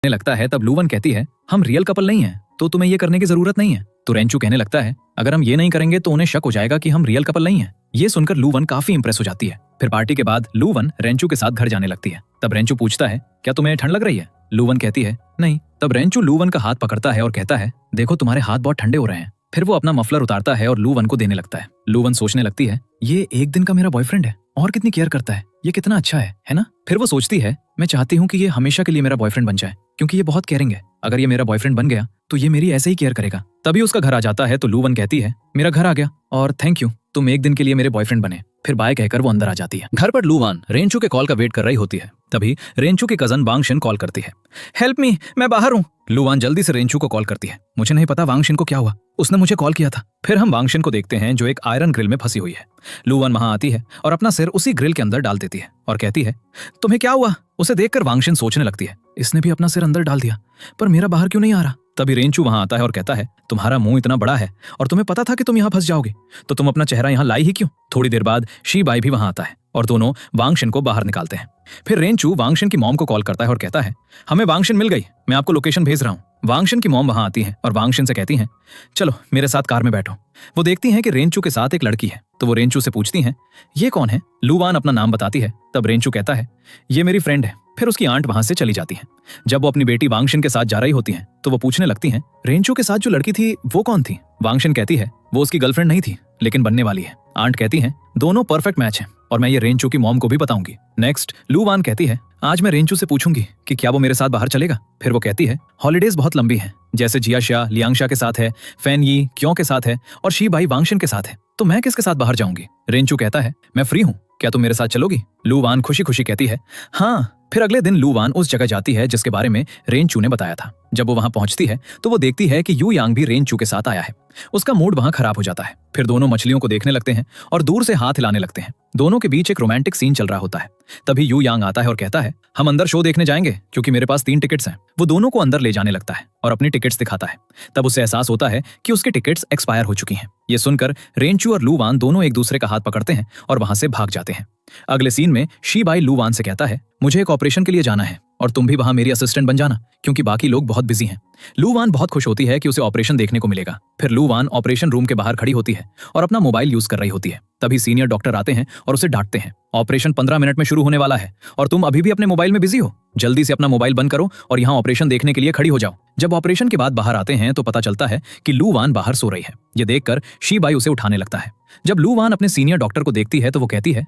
लगता है तब लूवन कहती है, हम रियल कपल नहीं हैं, तो तुम्हें ये करने की जरूरत नहीं है। तो रेंचू कहने लगता है, अगर हम ये नहीं करेंगे तो उन्हें शक हो जाएगा कि हम रियल कपल नहीं हैं। ये सुनकर लूवन काफी इंप्रेस हो जाती है। फिर पार्टी के बाद लूवन रेंचू के साथ घर जाने लगती है। तब रेंचू पूछता है, क्या तुम्हें ठंड लग रही है? लूवन कहती है, नहीं। तब रेंचू लूवन का हाथ पकड़ता है और कहता है, देखो तुम्हारे हाथ बहुत ठंडे हो रहे हैं। फिर वो अपना मफलर उतारता है और लूवन को देने लगता है। लूवन सोचने लगती है, ये एक दिन का मेरा बॉयफ्रेंड है और कितनी केयर करता है, ये कितना अच्छा है ना? फिर वो सोचती है, मैं चाहती हूँ कि ये हमेशा के लिए मेरा बॉयफ्रेंड बन जाए, क्योंकि ये बहुत केयरिंग है। अगर ये मेरा बॉयफ्रेंड बन गया तो ये मेरी ऐसे ही केयर करेगा। तभी उसका घर आ जाता है तो लूवन कहती है, मेरा घर आ गया और थैंक यू, तुम एक दिन के लिए मेरे बॉयफ्रेंड बने। फिर बाय कहकर वो अंदर आ जाती है। घर पर लूवान रेंचू के कॉल का वेट कर रही होती है। तभी रेंचू की कजन वांगशिन कॉल करती है, हेल्प मी, मैं बाहर हूँ। लूवान जल्दी से रेंचू को कॉल करती है, मुझे नहीं पता वांगशिन को क्या हुआ, उसने मुझे कॉल किया था। फिर हम वांगशिन को देखते हैं जो एक आयरन ग्रिल में फंसी हुई है। लूवान वहां आती है और अपना सिर उसी ग्रिल के अंदर डाल देती है और कहती है, तुम्हें क्या हुआ? उसे देखकर वांगशिन सोचने लगती है, इसने भी अपना सिर अंदर डाल दिया, पर मेरा बाहर क्यों नहीं आ रहा? तभी रेंचू वहां आता है और कहता है, तुम्हारा मुंह इतना बड़ा है और तुम्हें पता था कि तुम यहाँ फंस जाओगे, तो तुम अपना चेहरा यहाँ लाई ही क्यों? थोड़ी देर बाद शी बाई भी वहां आता है और दोनों वांगशिन को बाहर निकालते हैं। फिर रेंचू वांगशिन की मॉम को कॉल करता है और कहता है, हमें वांगशिन मिल गई, मैं आपको लोकेशन भेज रहा हूँ। वांगशिन की मॉम वहां आती है और वांगशिन से कहती हैं, चलो मेरे साथ कार में बैठो। वो देखती हैं कि रेंचू के साथ एक लड़की है, तो वो रेंचू से पूछती हैं, ये कौन है? लूवान अपना नाम बताती है। तब रेंचू कहता है, ये मेरी फ्रेंड है। फिर उसकी आंट वहां से चली जाती है। जब वो अपनी बेटी वांगशिन के साथ जा रही होती हैं, तो वो पूछने लगती हैं, रेंचू के साथ जो लड़की थी वो कौन थी? वांगशिन कहती है, वो उसकी गर्लफ्रेंड नहीं थी, लेकिन बनने वाली है। आंट कहती हैं, दोनों परफेक्ट मैच हैं और मैं ये रेंचू की मॉम को भी बताऊंगी। नेक्स्ट लूवान कहती है, आज मैं रेंचू से पूछूंगी कि क्या वो मेरे साथ बाहर चलेगा। फिर वो कहती है, हॉलीडेज बहुत लंबी हैं, जैसे जियाशा लियांगशा के साथ है, फैन यी क्यों के साथ है और शी बाई वांगशिन के साथ है, तो मैं किसके साथ बाहर जाऊंगी? रेंचू कहता है, मैं फ्री हूँ, क्या तुम मेरे साथ चलोगी? लूवान खुशी खुशी कहती है, हाँ। फिर अगले दिन लूवान उस जगह जाती है जिसके बारे में रेंचू ने बताया था। जब वो वहां पहुंचती है तो वो देखती है कि यू यांग भी रेंचू के साथ आया है। उसका मूड वहां खराब हो जाता है। फिर दोनों मछलियों को देखने लगते हैं और दूर से हाथ हिलाने लगते हैं। दोनों के बीच एक रोमांटिक सीन चल रहा होता है। तभी यू यांग आता है और कहता है, हम अंदर शो देखने जाएंगे क्योंकि मेरे पास 3 टिकट्स हैं। वो दोनों को अंदर ले जाने लगता है और अपनी टिकट्स दिखाता है। तब उसे एहसास होता है कि उसकी टिकट्स एक्सपायर हो चुकी हैं। ये सुनकर रेंचू और लूवान दोनों एक दूसरे का हाथ पकड़ते हैं और वहां से भाग जाते हैं। अगले सीन में शी बाई लूवान से कहता है, मुझे एक ऑपरेशन के लिए जाना है और तुम भी वहां मेरी असिस्टेंट बन जाना, क्योंकि बाकी लोग बहुत बिजी हैं। लूवान बहुत खुश होती है कि उसे ऑपरेशन देखने को मिलेगा। फिर लूवान ऑपरेशन रूम के बाहर खड़ी होती है और अपना मोबाइल यूज कर रही होती है। तभी सीनियर डॉक्टर आते हैं और उसे डांटते हैं, ऑपरेशन 15 मिनट में शुरू होने वाला है और तुम अभी भी अपने मोबाइल में बिजी हो। जल्दी से अपना मोबाइल बंद करो और यहाँ ऑपरेशन देखने के लिए खड़ी हो जाओ। जब ऑपरेशन के बाद बाहर आते हैं तो पता चलता है कि लूवान बाहर सो रही है। ये देखकर शी बाई उसे उठाने लगता है। जब लूवान अपने सीनियर डॉक्टर को देखती है तो वो कहती है,